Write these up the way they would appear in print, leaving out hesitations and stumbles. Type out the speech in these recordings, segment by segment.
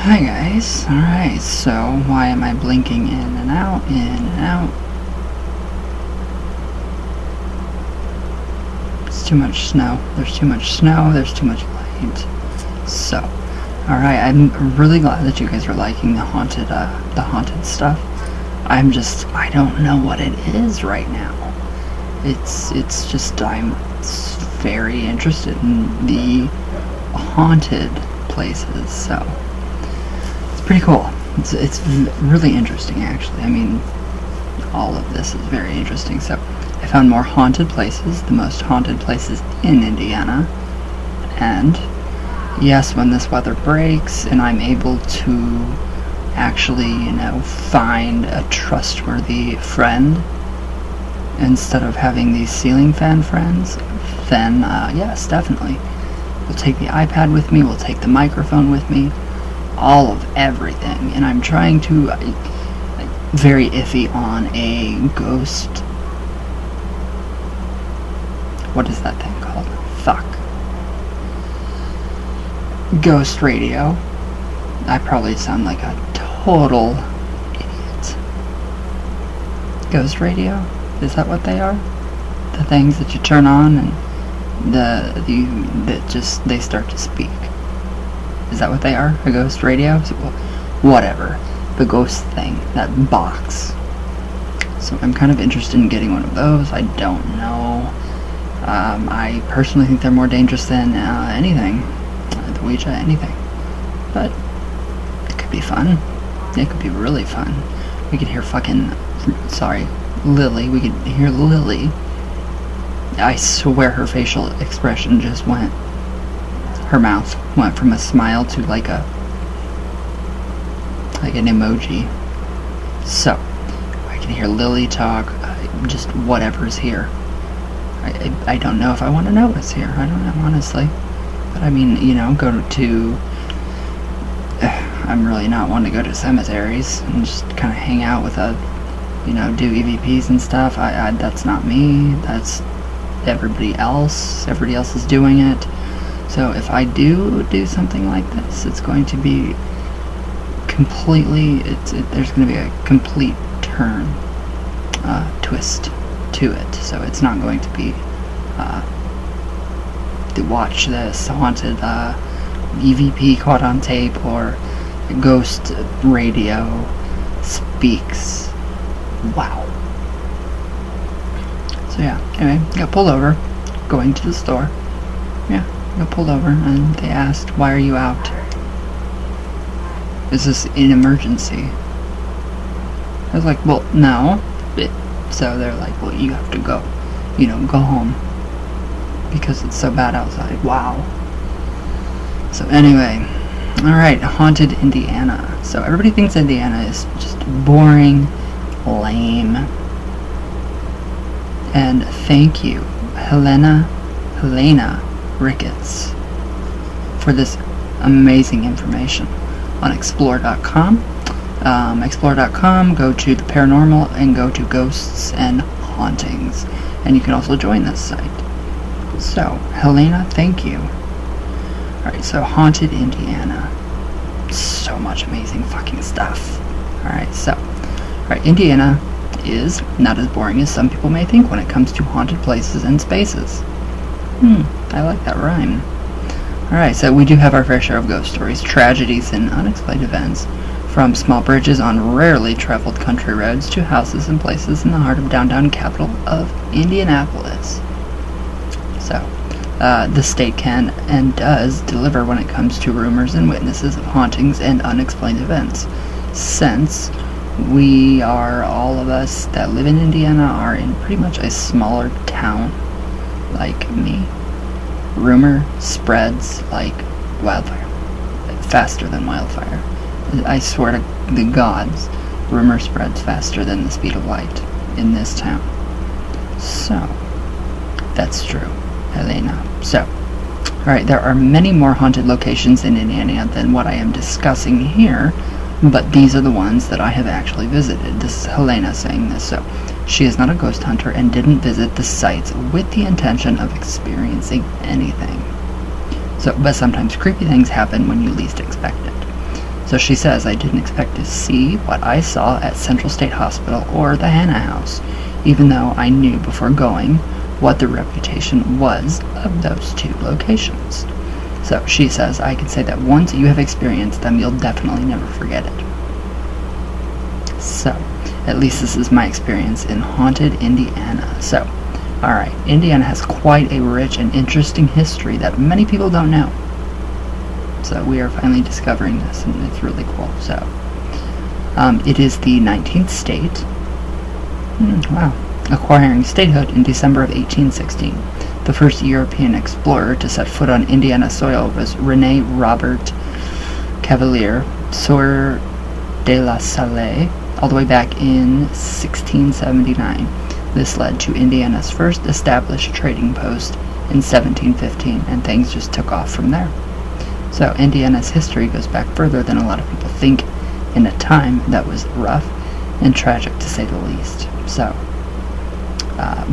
Hi guys. Alright, so why am I blinking in and out, in and out? It's too much snow. There's too much snow, there's too much light. So, alright, I'm really glad that you guys are liking the haunted stuff. I don't know what it is right now. It's just, I'm very interested in the haunted places, so it's pretty cool. It's really interesting, actually. I mean, all of this is very interesting. So I found more haunted places, the most haunted places in Indiana, and yes, when this weather breaks and I'm able to actually, find a trustworthy friend instead of having these ceiling fan friends, then yes, definitely. We'll take the iPad with me, we'll take the microphone with me, all of everything. And I'm trying to, very iffy on a ghost, what is that thing called? Fuck. Ghost radio. I probably sound like a total idiot. Ghost radio? Is that what they are? The things that you turn on and they start to speak. Is that what they are? A ghost radio? So, well, whatever. The ghost thing. That box. So I'm kind of interested in getting one of those. I don't know. I personally think they're more dangerous than anything. The Ouija, anything. But it could be fun. It could be really fun. We could hear Lily. We could hear Lily. I swear her facial expression just went. Her mouth went from a smile to like an emoji. So I can hear Lily talk. Just whatever's here. I don't know if I want to know what's here. I don't know, honestly. But I mean, go to. I'm really not one to go to cemeteries and just kind of hang out with do EVPs and stuff. That's not me. That's everybody else. Everybody else is doing it. So if I do something like this, it's going to be completely. There's going to be a complete turn, twist to it. So it's not going to be to watch this haunted EVP caught on tape or ghost radio speaks. Wow. So yeah, anyway, got pulled over, going to the store. Yeah, got pulled over, and they asked, "Why are you out? Is this an emergency?" I was like, "Well, no." So they're like, "Well, you have to go, go home because it's so bad outside." Wow. So anyway, alright, haunted Indiana. So everybody thinks Indiana is just boring, lame. And thank you, Helena Ricketts, for this amazing information on explore.com. Explore.com, go to the paranormal and go to ghosts and hauntings. And you can also join this site. So, Helena, thank you. Alright, so haunted Indiana. So much amazing fucking stuff. Alright, Indiana is not as boring as some people may think when it comes to haunted places and spaces. I like that rhyme. Alright, so we do have our fair share of ghost stories, tragedies, and unexplained events, from small bridges on rarely traveled country roads to houses and places in the heart of downtown capital of Indianapolis. So, the state can and does deliver when it comes to rumors and witnesses of hauntings and unexplained events. Since all of us that live in Indiana are in pretty much a smaller town like me, rumor spreads like wildfire, faster than wildfire. I swear to the gods, rumor spreads faster than the speed of light in this town. So, that's true, Helena. So, alright, there are many more haunted locations in Indiana than what I am discussing here, but these are the ones that I have actually visited. This is Helena saying this. So, she is not a ghost hunter and didn't visit the sites with the intention of experiencing anything. So, but sometimes creepy things happen when you least expect it. So she says, I didn't expect to see what I saw at Central State Hospital or the Hannah House, even though I knew before going what the reputation was of those two locations. So she says, I can say that once you have experienced them, you'll definitely never forget it. So, at least this is my experience in haunted Indiana. So, alright, Indiana has quite a rich and interesting history that many people don't know. So we are finally discovering this, and it's really cool. So, it is the 19th state, wow, acquiring statehood in December of 1816. The first European explorer to set foot on Indiana soil was René Robert Cavelier, Sieur de la Salle, all the way back in 1679. This led to Indiana's first established trading post in 1715, and things just took off from there. So Indiana's history goes back further than a lot of people think, in a time that was rough and tragic to say the least. So,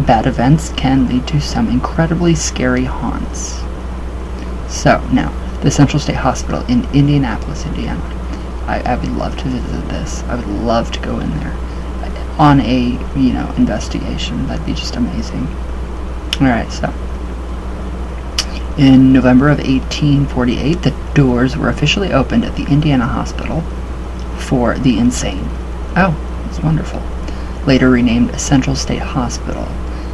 bad events can lead to some incredibly scary haunts. So, now, the Central State Hospital in Indianapolis, Indiana. I would love to visit this. I would love to go in there on a, investigation. That'd be just amazing. Alright, so in November of 1848, the doors were officially opened at the Indiana Hospital for the insane. Oh, that's wonderful. Later renamed Central State Hospital.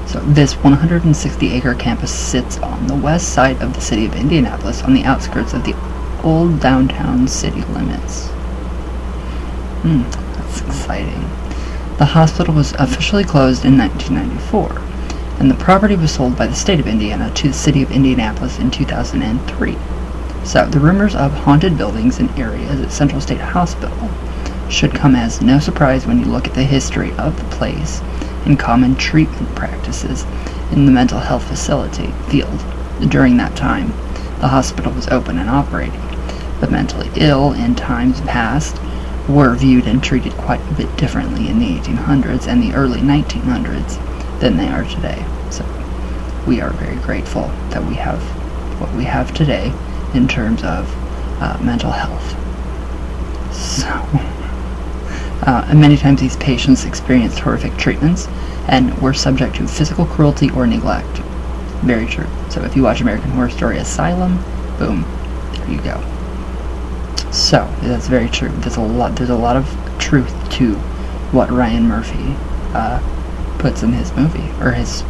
So this 160-acre campus sits on the west side of the city of Indianapolis, on the outskirts of the old downtown city limits. That's exciting. The hospital was officially closed in 1994. And the property was sold by the state of Indiana to the city of Indianapolis in 2003. So, the rumors of haunted buildings and areas at Central State Hospital should come as no surprise when you look at the history of the place and common treatment practices in the mental health facility field. During that time, the hospital was open and operating. The mentally ill in times past were viewed and treated quite a bit differently in the 1800s and the early 1900s than they are today. So we are very grateful that we have what we have today in terms of mental health. So and many times these patients experienced horrific treatments and were subject to physical cruelty or neglect. Very true. So if you watch American Horror Story Asylum, boom, there you go. So that's very true. There's a lot of truth to what Ryan Murphy puts in his movie, or his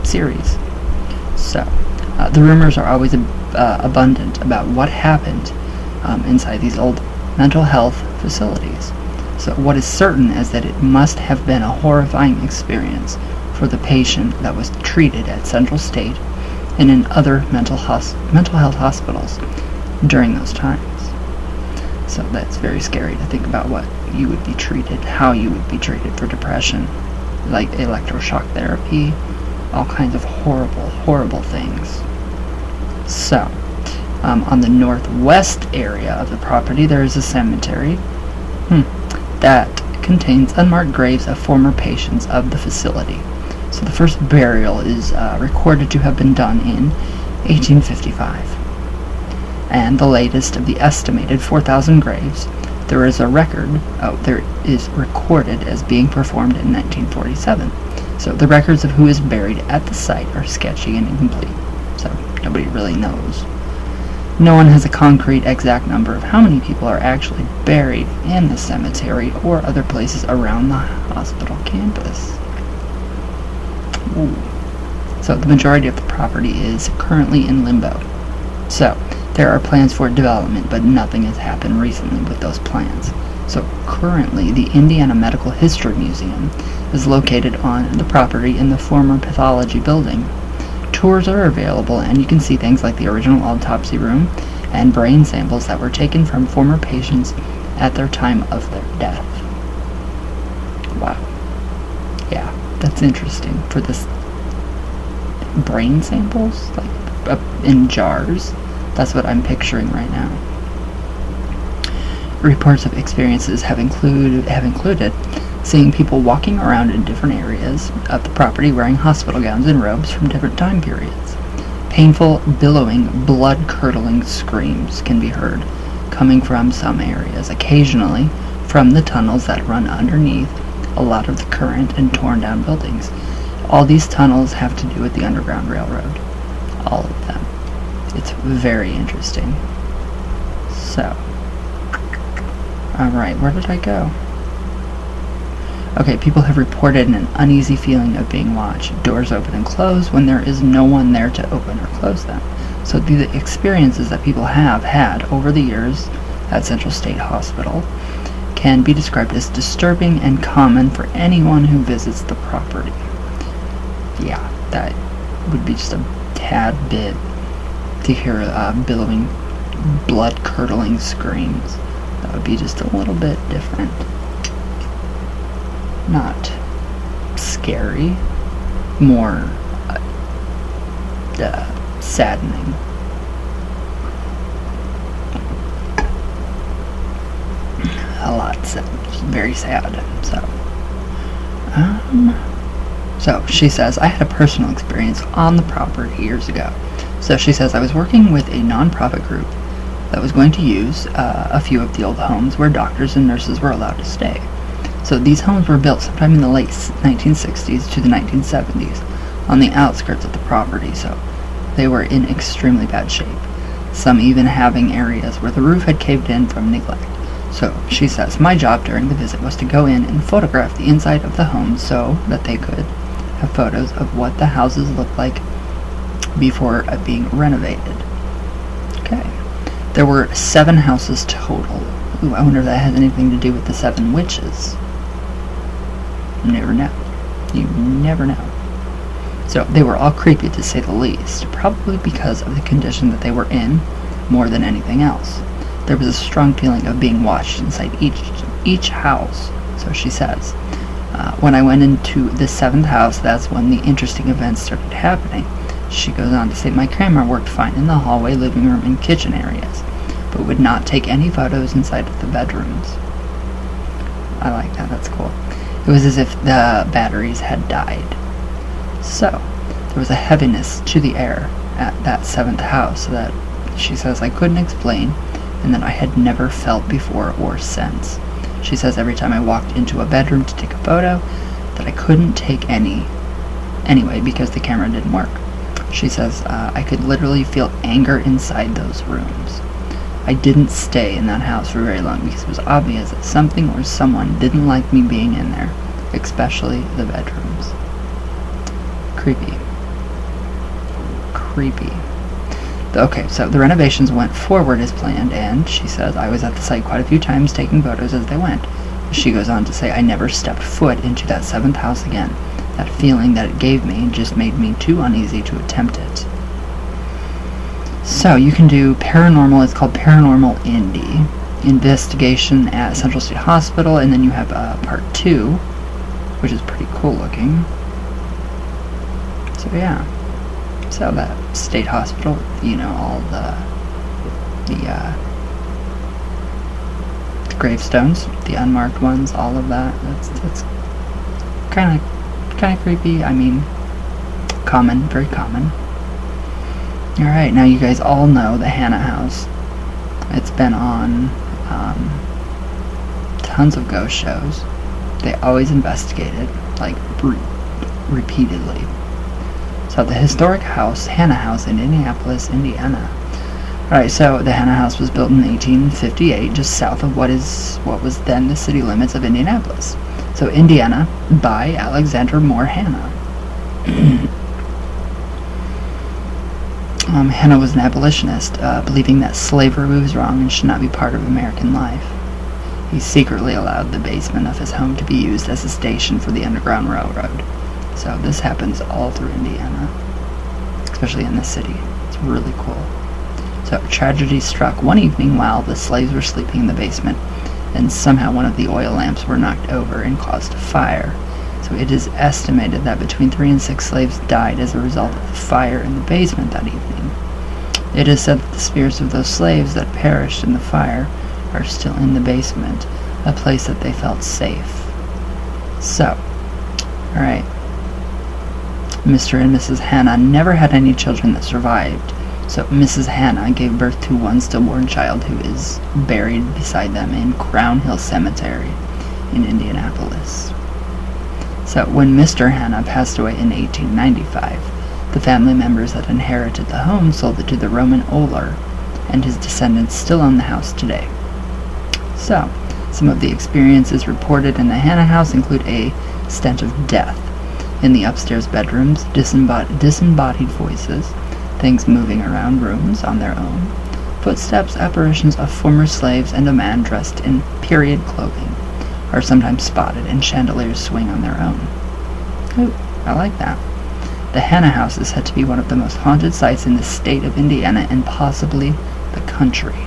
series. So, the rumors are always abundant about what happened inside these old mental health facilities. So what is certain is that it must have been a horrifying experience for the patient that was treated at Central State and in other mental health hospitals during those times. So that's very scary to think about what you would be treated, how you would be treated for depression, like electroshock therapy, all kinds of horrible, horrible things. So, on the northwest area of the property, there is a cemetery that contains unmarked graves of former patients of the facility. So the first burial is recorded to have been done in 1855. And the latest of the estimated 4,000 graves, there is recorded as being performed in 1947. So the records of who is buried at the site are sketchy and incomplete. So nobody really knows. No one has a concrete exact number of how many people are actually buried in the cemetery or other places around the hospital campus. Ooh. So the majority of the property is currently in limbo. So there are plans for development, but nothing has happened recently with those plans. So currently, the Indiana Medical History Museum is located on the property in the former pathology building. Tours are available, and you can see things like the original autopsy room and brain samples that were taken from former patients at their time of their death. Wow. Yeah, that's interesting. For this brain samples, like in jars. That's what I'm picturing right now. Reports of experiences have included seeing people walking around in different areas of the property wearing hospital gowns and robes from different time periods. Painful, billowing, blood-curdling screams can be heard coming from some areas, occasionally from the tunnels that run underneath a lot of the current and torn down buildings. All these tunnels have to do with the Underground Railroad. All of them. It's very interesting. So, alright, where did I go? Okay, people have reported an uneasy feeling of being watched. Doors open and close when there is no one there to open or close them. So the experiences that people have had over the years at Central State Hospital can be described as disturbing and common for anyone who visits the property. Yeah, that would be just a tad bit to hear billowing, blood-curdling screams. That would be just a little bit different. Not scary, more saddening. A lot sad, very sad. So she says, I had a personal experience on the property years ago. So she says, I was working with a non-profit group that was going to use a few of the old homes where doctors and nurses were allowed to stay. So these homes were built sometime in the late 1960s to the 1970s on the outskirts of the property, so they were in extremely bad shape, some even having areas where the roof had caved in from neglect. So she says, my job during the visit was to go in and photograph the inside of the homes so that they could have photos of what the houses looked like before being renovated. Okay. There were 7 houses total. Ooh, I wonder if that has anything to do with the 7 witches. Never know. You never know. So they were all creepy, to say the least, probably because of the condition that they were in more than anything else. There was a strong feeling of being watched inside each house, so she says. When I went into the 7th house, that's when the interesting events started happening. She goes on to say, my camera worked fine in the hallway, living room, and kitchen areas, but would not take any photos inside of the bedrooms. I like that, that's cool. It was as if the batteries had died. So, there was a heaviness to the air at that 7th house that she says I couldn't explain and that I had never felt before or since. She says every time I walked into a bedroom to take a photo that I couldn't take any anyway because the camera didn't work. She says I could literally feel anger inside those rooms. I didn't stay in that house for very long because it was obvious that something or someone didn't like me being in there, especially the bedrooms. Creepy. Creepy. Okay, so the renovations went forward as planned, and she says I was at the site quite a few times taking photos as they went. She goes on to say I never stepped foot into that 7th house again. That feeling that it gave me just made me too uneasy to attempt it. So you can do paranormal, it's called Paranormal Indie, investigation at Central State Hospital, and then you have part 2, which is pretty cool looking. So yeah, so that state hospital, you know, all the gravestones, the unmarked ones, all of that, that's kind of creepy. I mean, common, very common. Alright, now you guys all know the Hannah House. It's been on tons of ghost shows. They always investigate it, like, repeatedly. So the historic house, Hannah House in Indianapolis, Indiana. Alright, so the Hannah House was built in 1858, just south of what was then the city limits of Indianapolis. So Indiana, by Alexander Moore Hannah. Hannah was an abolitionist, believing that slavery was wrong and should not be part of American life. He secretly allowed the basement of his home to be used as a station for the Underground Railroad. So this happens all through Indiana, especially in the city. It's really cool. So tragedy struck one evening while the slaves were sleeping in the basement, and somehow one of the oil lamps were knocked over and caused a fire. So it is estimated that between 3 and 6 slaves died as a result of the fire in the basement that evening. It is said that the spirits of those slaves that perished in the fire are still in the basement, a place that they felt safe. So, alright. Mr. and Mrs. Hannah never had any children that survived, So Mrs. Hannah gave birth to one stillborn child who is buried beside them in Crown Hill Cemetery in Indianapolis. So when Mr. Hannah passed away in 1895, the family members that inherited the home sold it to the Roman Oler, and his descendants still own the house today. So, some of the experiences reported in the Hannah house include a stench of death in the upstairs bedrooms, disembodied voices, things moving around rooms on their own, footsteps, apparitions of former slaves, and a man dressed in period clothing are sometimes spotted, and chandeliers swing on their own. Ooh, I like that. The Hannah house is said to be one of the most haunted sites in the state of Indiana and possibly the country.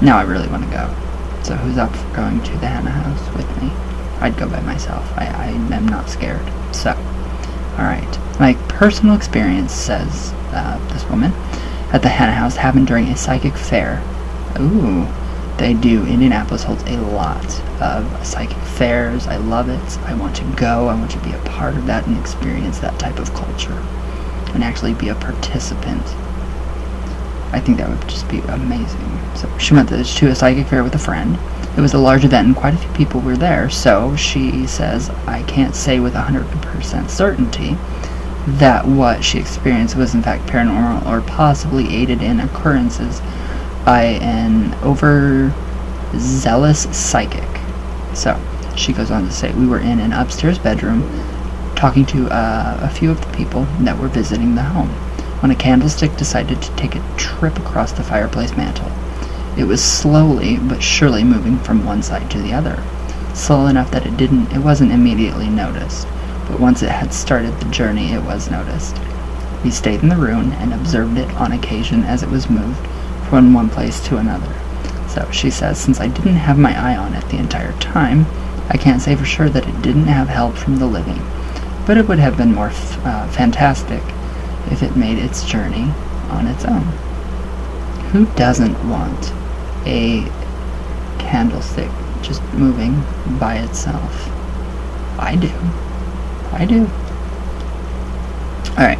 Now I really want to go. So who's up for going to the Hannah house with me? I'd go by myself. I am not scared. So, alright. My personal experience, says this woman, at the Hannah house happened during a psychic fair. Ooh, they do. Indianapolis holds a lot of psychic fairs. I love it. I want to go. I want to be a part of that and experience that type of culture and actually be a participant. I think that would just be amazing. So she went to a psychic fair with a friend. It was a large event and quite a few people were there, so she says, I can't say with 100% certainty that what she experienced was in fact paranormal or possibly aided in occurrences by an overzealous psychic. So she goes on to say, we were in an upstairs bedroom talking to a few of the people that were visiting the home when a candlestick decided to take a trip across the fireplace mantel. It was slowly but surely moving from one side to the other, slow enough that it wasn't immediately noticed, but once it had started the journey, it was noticed. We stayed in the room and observed it on occasion as it was moved from one place to another. So she says, since I didn't have my eye on it the entire time, I can't say for sure that it didn't have help from the living, but it would have been more fantastic if it made its journey on its own. Who doesn't want a candlestick just moving by itself? I do. I do. Alright.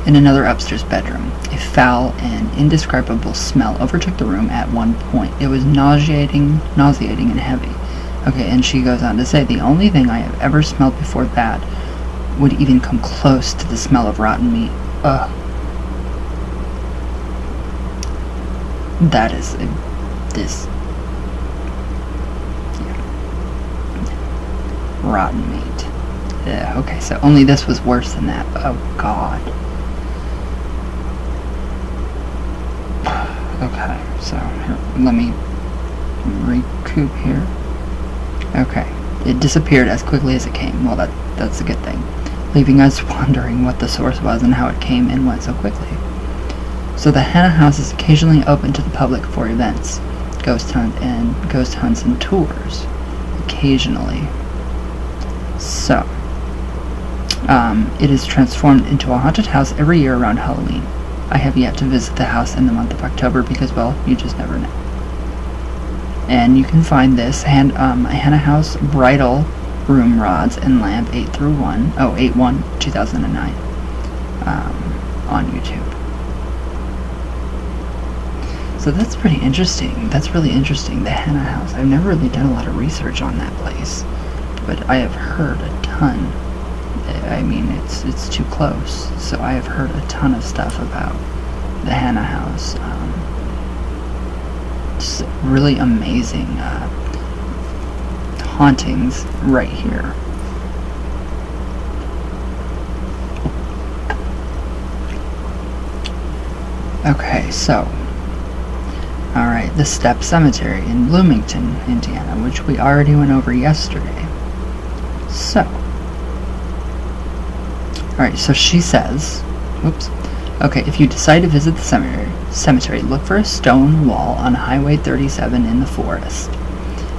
In another upstairs bedroom, a foul and indescribable smell overtook the room at one point. It was nauseating and heavy. Okay, and she goes on to say, the only thing I have ever smelled before that would even come close to the smell of rotten meat. Ugh. That is this. Yeah. Rotten meat. Yeah, okay, so only this was worse than that. Oh, God. Okay, so here, let me recoup here. Okay, it disappeared as quickly as it came. Well, that's a good thing, leaving us wondering what the source was and how it came and went so quickly. So the Hannah house is occasionally open to the public for events, ghost hunts and tours. Occasionally. So, it is transformed into a haunted house every year around Halloween. I have yet to visit the house in the month of October because, well, you just never know. And you can find this Hannah House bridal room rods and lamp 8/1/2009 on YouTube. So that's pretty interesting. That's really interesting, the Hannah House. I've never really done a lot of research on that place, but I have heard a ton. I mean, it's too close, so I have heard a ton of stuff about the Hannah House. Just really amazing hauntings right here. Okay, so, alright, the Step Cemetery in Bloomington, Indiana, which we already went over yesterday. So, alright, so she says, oops, okay, if you decide to visit the cemetery, look for a stone wall on Highway 37 in the forest.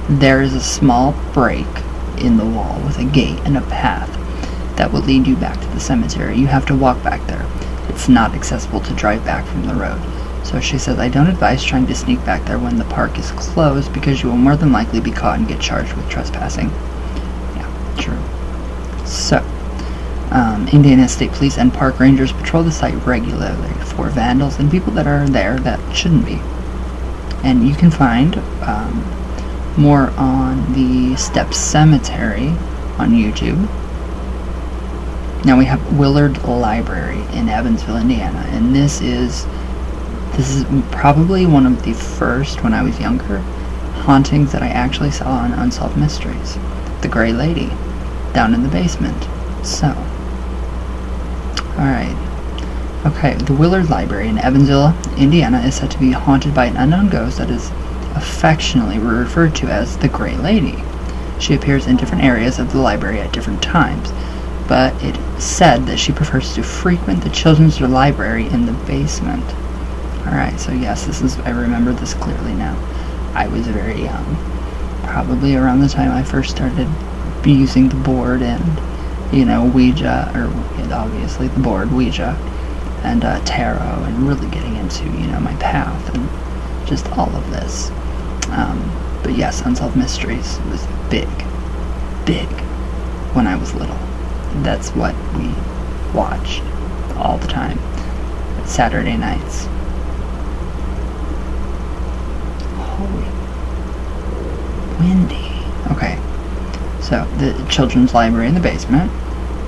There is a small break in the wall with a gate and a path that will lead you back to the cemetery. You have to walk back there. It's not accessible to drive back from the road. So she says, I don't advise trying to sneak back there when the park is closed because you will more than likely be caught and get charged with trespassing. Yeah, true. So, Indiana State Police and park rangers patrol the site regularly for vandals and people that are there that shouldn't be. And you can find more on the Steps Cemetery on YouTube. Now we have Willard Library in Evansville, Indiana, and this is probably one of the first, when I was younger, hauntings that I actually saw on Unsolved Mysteries. The Gray Lady down in the basement. So, alright. Okay, the Willard Library in Evansville, Indiana is said to be haunted by an unknown ghost that is affectionately referred to as the Gray Lady. She appears in different areas of the library at different times, but it is said that she prefers to frequent the children's library in the basement. Alright, so yes, I remember this clearly now. I was very young, probably around the time I first started using the board and, Ouija, or obviously the board, Ouija, and tarot, and really getting into, my path and just all of this. But yes, Unsolved Mysteries was big when I was little. That's what we watched all the time, Saturday nights. Holy windy. Okay, so the children's library in the basement.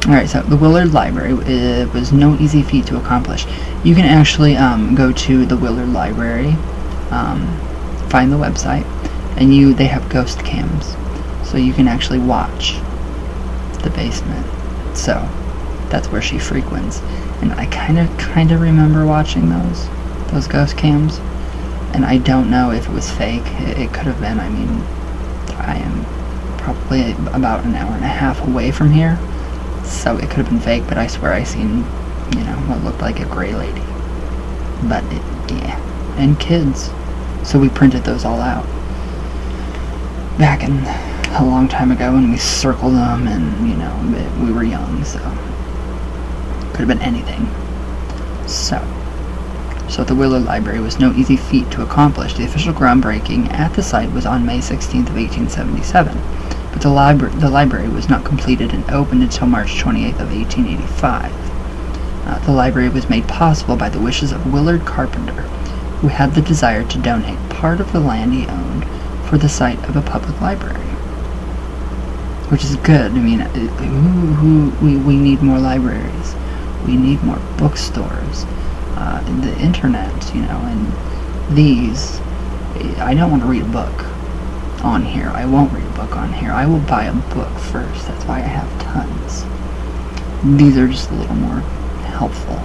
Alright, so the Willard Library, it was no easy feat to accomplish. You can actually go to the Willard Library, find the website, and they have ghost cams, so you can actually watch the basement. So that's where she frequents, and I kind of remember watching those ghost cams, and I don't know if it was fake. It could have been. I mean, I am probably about an hour and a half away from here, so it could have been fake, but I swear I seen, what looked like a Gray Lady. But, yeah. And kids. So we printed those all out. Back in a long time ago, and we circled them, and, we were young, so could have been anything. So the Willard Library was no easy feat to accomplish. The official groundbreaking at the site was on May 16th of 1877, but the library was not completed and opened until March 28th of 1885. The library was made possible by the wishes of Willard Carpenter, who had the desire to donate part of the land he owned for the site of a public library. Which is good. I mean, we need more libraries. We need more bookstores. The internet, and these. I don't want to read a book on here. I won't read a book on here. I will buy a book first. That's why I have tons. These are just a little more helpful.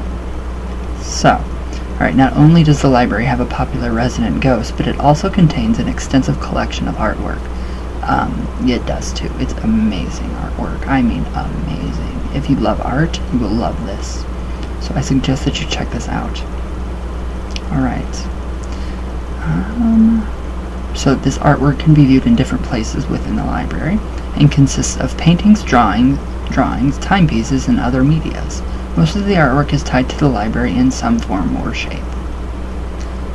So, alright, not only does the library have a popular resident ghost, but it also contains an extensive collection of artwork. It does too. It's amazing artwork. I mean, amazing. If you love art, you will love this. So I suggest that you check this out. Alright. So this artwork can be viewed in different places within the library and consists of paintings, drawings, timepieces, and other medias. Most of the artwork is tied to the library in some form or shape.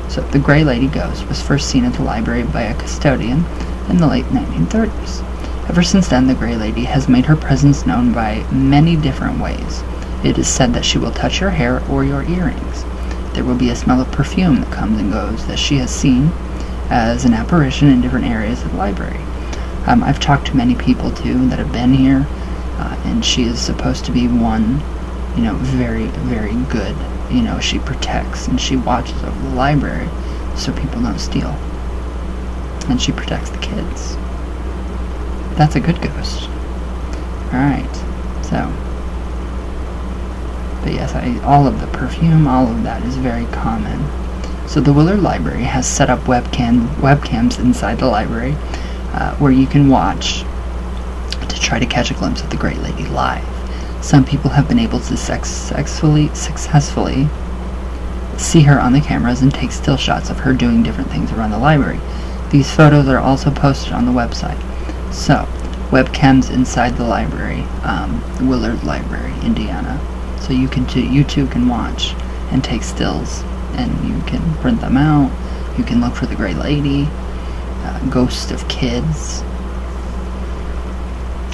So the Gray Lady ghost was first seen at the library by a custodian in the late 1930s. Ever since then, the Gray Lady has made her presence known by many different ways. It is said that she will touch your hair or your earrings. There will be a smell of perfume that comes and goes that she has seen as an apparition in different areas of the library. I've talked to many people too that have been here, and she is supposed to be one, very, very good. She protects and she watches over the library so people don't steal. And she protects the kids. That's a good ghost. Alright, so. But yes, all of the perfume, all of that is very common. So the Willard Library has set up webcams inside the library where you can watch to try to catch a glimpse of the Gray Lady live. Some people have been able to successfully see her on the cameras and take still shots of her doing different things around the library. These photos are also posted on the website. So, webcams inside the library, Willard Library, Indiana. So you too can watch and take stills, and you can print them out. You can look for the Gray Lady, ghosts of kids,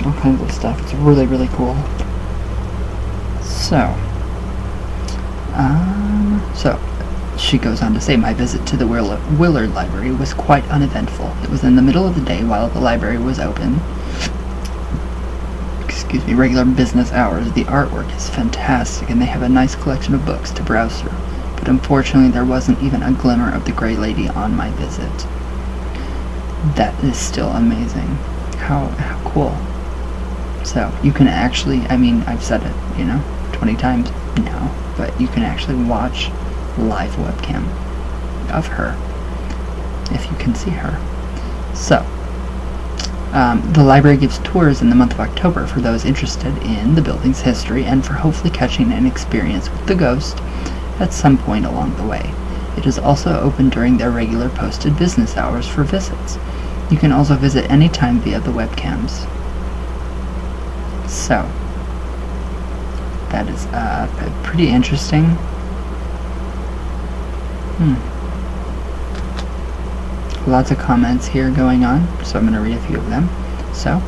all kinds of stuff. It's really, really cool. So she goes on to say, my visit to the Willard Library was quite uneventful. It was in the middle of the day while the library was open. Regular business hours. The artwork is fantastic, and they have a nice collection of books to browse through. But unfortunately, there wasn't even a glimmer of the Grey Lady on my visit. That is still amazing. How cool. So, you can actually, I've said it, 20 times now, but you can actually watch live webcam of her, if you can see her. So, the library gives tours in the month of October for those interested in the building's history and for hopefully catching an experience with the ghost at some point along the way. It is also open during their regular posted business hours for visits. You can also visit anytime via the webcams. So, that is pretty interesting. Lots of comments here going on, so I'm going to read a few of them. So,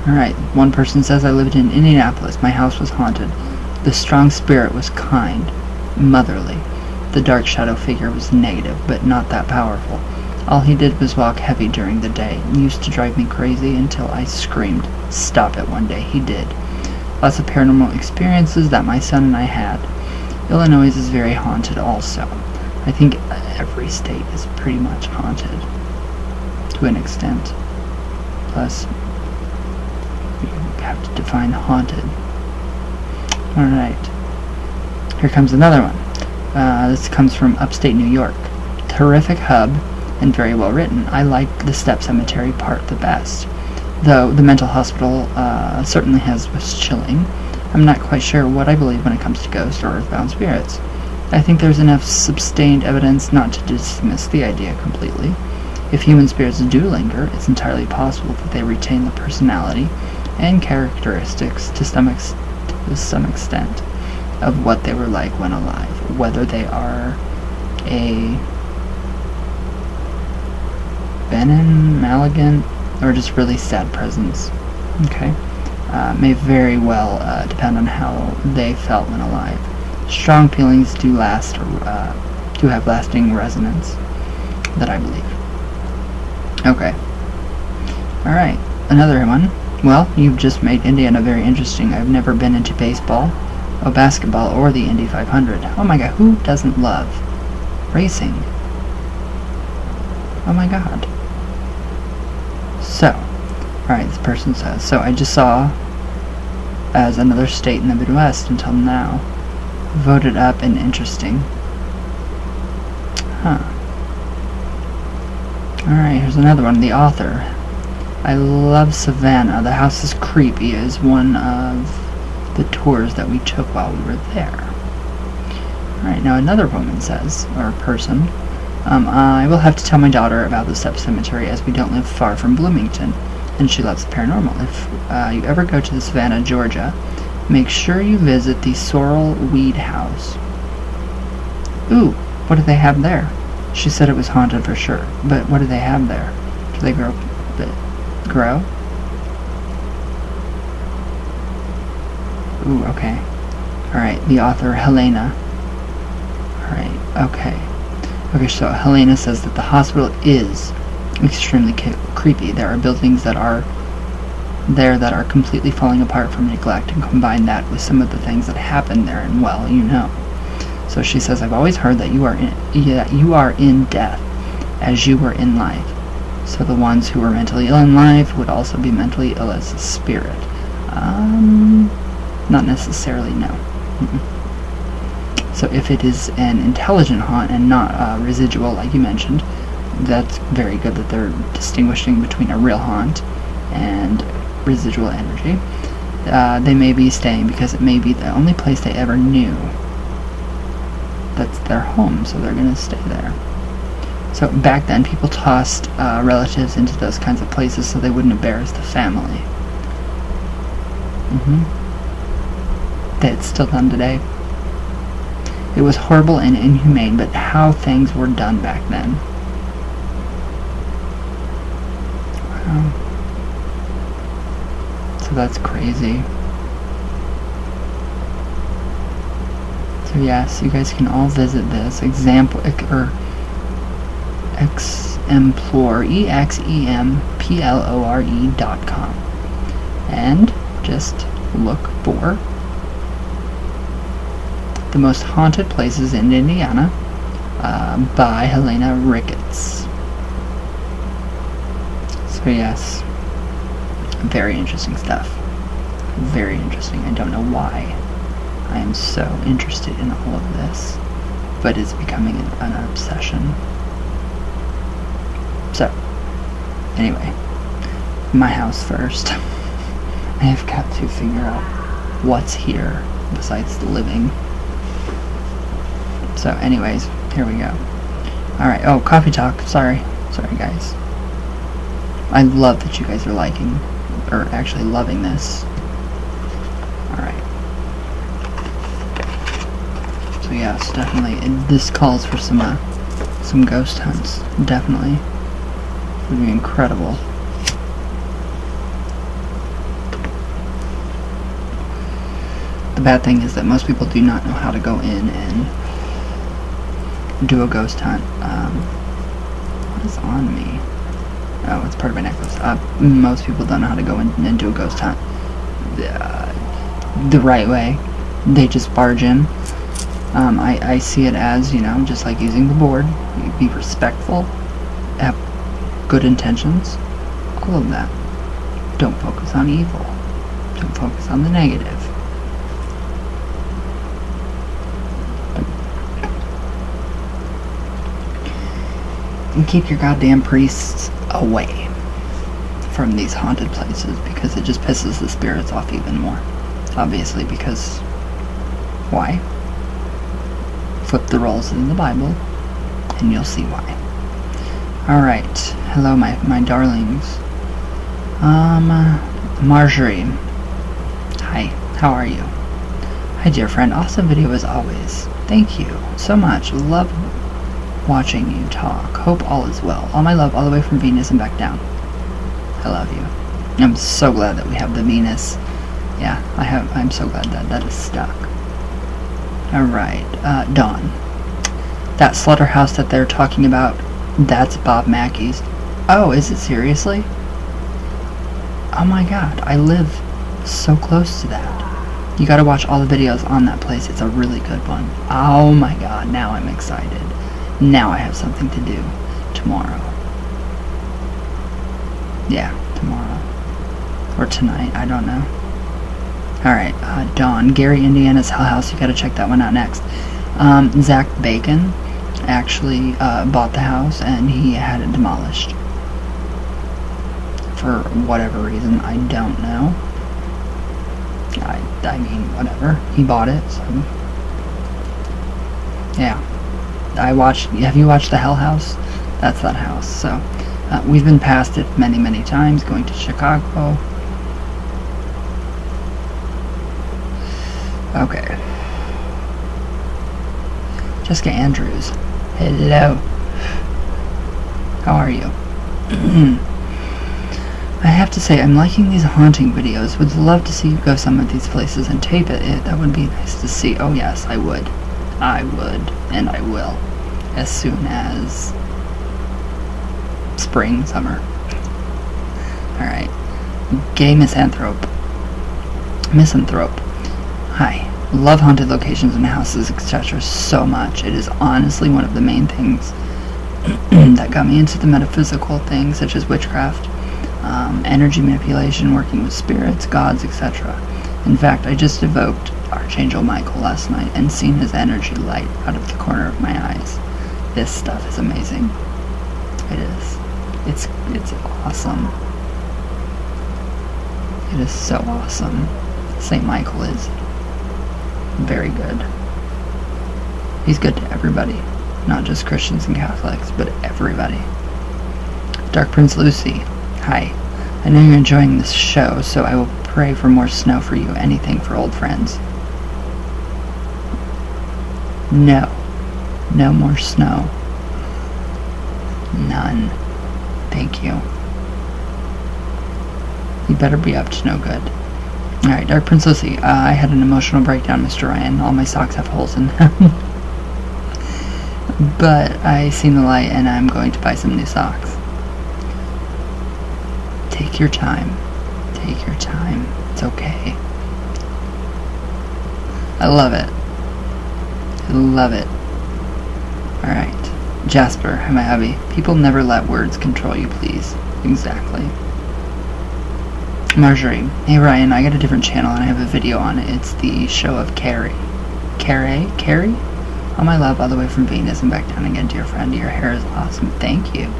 alright, one person says, I lived in Indianapolis. My house was haunted. The strong spirit was kind, motherly. The dark shadow figure was negative, but not that powerful. All he did was walk heavy during the day, and used to drive me crazy until I screamed, stop it. One day he did. Lots of paranormal experiences that my son and I had. Illinois is very haunted also. I think every state is pretty much haunted to an extent. Plus, you have to define haunted. Alright. Here comes another one. This comes from upstate New York. Terrific hub and very well written. I like the Step Cemetery part the best, though the mental hospital certainly was chilling. I'm not quite sure what I believe when it comes to ghosts or earthbound spirits. I think there's enough sustained evidence not to dismiss the idea completely. If human spirits do linger, it's entirely possible that they retain the personality and characteristics to some extent of what they were like when alive, whether they are a benign, malignant, or just really sad presence. Okay? May very well depend on how they felt when alive. Strong feelings do have lasting resonance, that I believe. Okay. Alright, another one. Well, you've just made Indiana very interesting. I've never been into baseball, basketball, or the Indy 500. Oh my god, who doesn't love racing? Oh my god. So, alright, this person says, so I just saw as another state in the Midwest until now. Voted up and interesting. Huh. Alright, here's another one. The author. I love Savannah. The house is creepy is one of the tours that we took while we were there. Alright, now another woman says, or person, I will have to tell my daughter about the Step Cemetery as we don't live far from Bloomington, and she loves the paranormal. If you ever go to Savannah, Georgia, make sure you visit the Sorrel Weed House. Ooh, what do they have there? She said it was haunted for sure, but what do they have there? Do they grow? Ooh, okay. Alright, the author, Helena. Alright, okay. Okay, so Helena says that the hospital is extremely creepy. There are buildings that are there that are completely falling apart from neglect, and combine that with some of the things that happen there, and well, you know. So she says, I've always heard that you are in death as you were in life. So the ones who were mentally ill in life would also be mentally ill as a spirit. Not necessarily, no. So if it is an intelligent haunt and not residual, like you mentioned, that's very good that they're distinguishing between a real haunt and residual energy. They may be staying because it may be the only place they ever knew that's their home, so they're going to stay there. So back then, people tossed relatives into those kinds of places so they wouldn't embarrass the family. That's still done today. It was horrible and inhumane, but how things were done back then. Wow. So that's crazy. So yes, you guys can all visit this example or Exemplore EXEMPLORE.com and just look for the most haunted places in Indiana by Helena Ricketts. So yes, very interesting stuff. Very interesting. I don't know why I am so interested in all of this, but it's becoming an obsession. So, anyway, my house first. I have got to figure out what's here besides the living. So anyways, here we go. Alright, oh, coffee talk. Sorry guys. I love that you guys are liking, or actually loving this. Alright. So yes, definitely, this calls for some ghost hunts. Definitely. It would be incredible. The bad thing is that most people do not know how to go in and do a ghost hunt. What is on me? Oh, it's part of my necklace. Most people don't know how to go in and do a ghost hunt the right way. They just barge in. I see it as, just like using the board. You be respectful, have good intentions, all of that. Don't focus on evil. Don't focus on the negative. And keep your goddamn priests away from these haunted places, because it just pisses the spirits off even more. Obviously, because why? Flip the roles in the Bible and you'll see why. Alright, hello my darlings. Marjorie. Hi, how are you? Hi dear friend, awesome video as always. Thank you so much. Love watching you talk. Hope all is well. All my love all the way from Venus and back down. I love you. I'm so glad that we have the Venus. Yeah, I'm so glad that is stuck. Alright, Dawn. That slaughterhouse that they're talking about, that's Bob Mackey's. Oh, is it seriously? Oh my god, I live so close to that. You gotta watch all the videos on that place. It's a really good one. Oh my god, now I'm excited. Now I have something to do tomorrow. Yeah, tomorrow. Or tonight, I don't know. Alright, Dawn. Gary, Indiana's Hell House. You gotta check that one out next. Zach Bacon actually bought the house and he had it demolished. For whatever reason, I don't know. I mean, whatever. He bought it, so... Yeah. Have you watched the Hell House? That's that house. So, we've been past it many, many times, going to Chicago. Okay. Jessica Andrews. Hello. How are you? I have to say, I'm liking these haunting videos. Would love to see you go some of these places and tape it. That would be nice to see. Oh yes, I would. I would. And I will. As soon as spring, summer. Alright. Gay Misanthrope. Hi. Love haunted locations and houses, etc. so much. It is honestly one of the main things that got me into the metaphysical things, such as witchcraft, energy manipulation, working with spirits, gods, etc. In fact, I just evoked Archangel Michael last night and seen his energy light out of the corner of my eyes. This stuff is amazing. It is. It's awesome. It is so awesome. St. Michael is very good. He's good to everybody, not just Christians and Catholics, but everybody. Dark Prince Lucy. Hi. I know you're enjoying this show, so I will pray for more snow for you. Anything for old friends. No. No more snow. None. Thank you. You better be up to no good. Alright, Dark Prince Lucy. I had an emotional breakdown, Mr. Ryan. All my socks have holes in them. But I seen the light and I'm going to buy some new socks. Take your time. Take your time. It's okay. I love it. I love it. Alright. Jasper, my hubby. People never let words control you, please. Exactly. Marjorie. Hey Ryan, I got a different channel and I have a video on it. It's the show of Carrie. Carrie? All my love all the way from Venus and back down again, dear friend. Your hair is awesome. Thank you.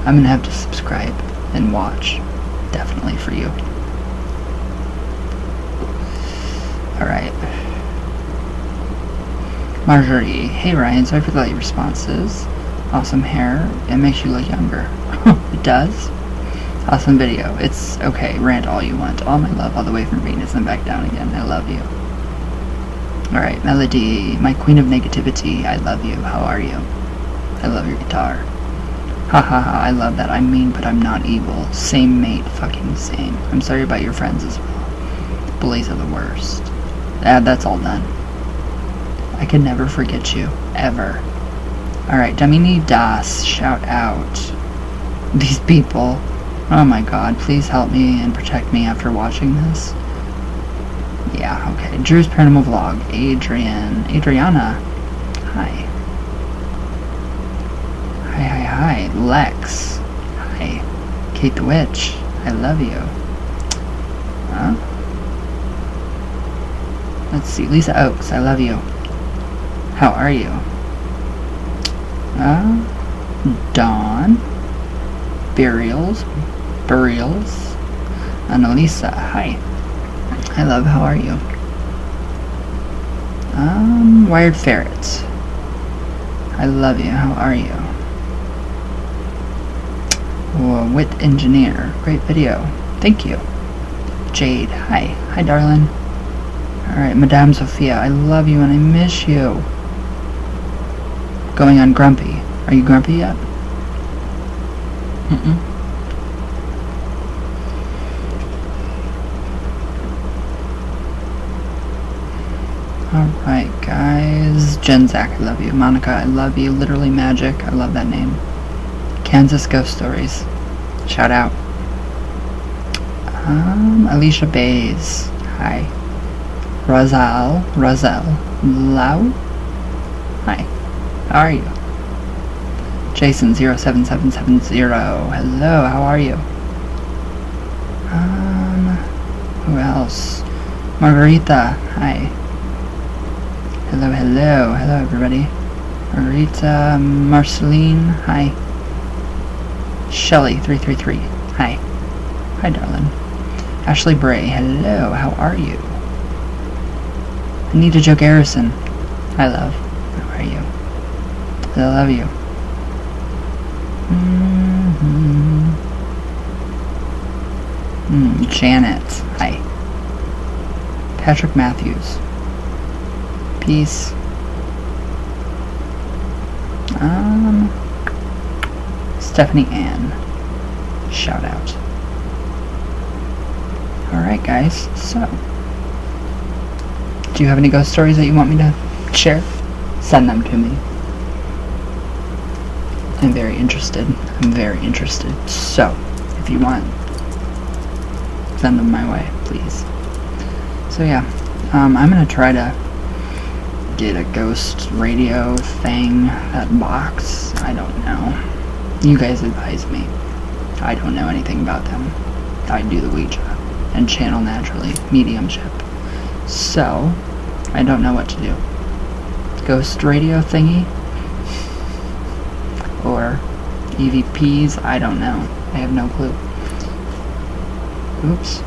I'm gonna have to subscribe and watch. Definitely for you. Alright. Marjorie. Hey Ryan, sorry for the late responses. Awesome hair. It makes you look younger. It does? Awesome video. It's okay. Rant all you want. All my love all the way from Venus and back down again. I love you. Alright, Melody. My queen of negativity. I love you. How are you? I love your guitar. Ha ha ha. I love that. I'm mean, but I'm not evil. Same mate. Fucking same. I'm sorry about your friends as well. Bullies are the worst. That's all done. I can never forget you. Ever. Alright, Damini Das. Shout out. These people. Oh my god, please help me and protect me after watching this. Yeah, okay. Drew's Paranormal Vlog. Adriana. Hi. Hi. Lex. Hi. Kate the Witch. I love you. Huh? Let's see. Lisa Oaks. I love you. How are you? Dawn. Burials. Annalisa, hi. I love, how are you? Wired Ferrets. I love you, how are you? Wit Engineer, great video. Thank you. Jade, hi. Hi, darling. Alright, Madame Sophia, I love you and I miss you. Going on grumpy. Are you grumpy yet? Alright guys, Jen Zach, I love you. Monica, I love you. Literally Magic, I love that name. Kansas Ghost Stories, shout out. Alicia Bays, hi. Roselle, Lau, hi. How are you? Jason 07770, hello, how are you? Who else? Margarita, hi. Hello everybody. Margarita, Marceline, hi. Shelly 333, hi. Hi darling. Ashley Bray, hello, how are you? Anita Jo Garrison, hi love, how are you? I love you. Janet, hi. Patrick Matthews, peace. Stephanie Ann, shout out. Alright guys, so do you have any ghost stories that you want me to share? Send them to me. I'm very interested. So, if you want, send them my way, please. So yeah, I'm gonna try to get a ghost radio thing, that box. I don't know. You guys advise me. I don't know anything about them. I do the Ouija and channel naturally, mediumship. So, I don't know what to do. Ghost radio thingy? Or EVPs? I don't know. I have no clue. Oops.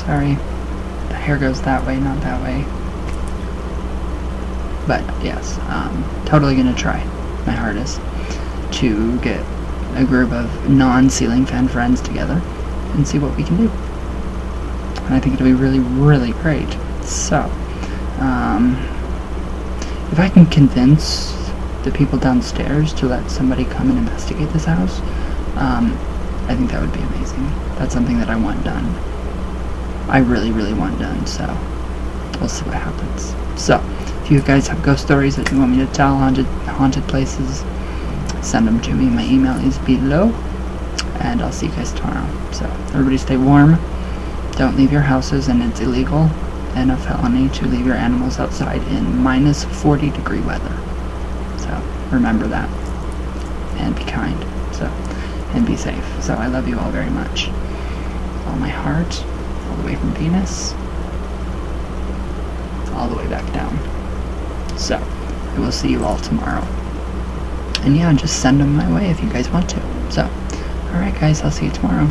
Sorry. The hair goes that way, not that way. But, yes, totally gonna try my hardest to get a group of non-ceiling fan friends together and see what we can do. And I think it'll be really, really great. So, if I can convince the people downstairs to let somebody come and investigate this house, I think that would be amazing. That's something that I want done. I really, really want done, so we'll see what happens. So, if you guys have ghost stories that you want me to tell, haunted places, send them to me. My email is below, and I'll see you guys tomorrow. So, everybody stay warm. Don't leave your houses, and it's illegal and a felony to leave your animals outside in minus 40-degree weather. So, remember that. And be kind. So, and be safe. So, I love you all very much. With all my heart, all the way from Venus, all the way back down. So, I will see you all tomorrow. And yeah, just send them my way if you guys want to. So, alright guys, I'll see you tomorrow.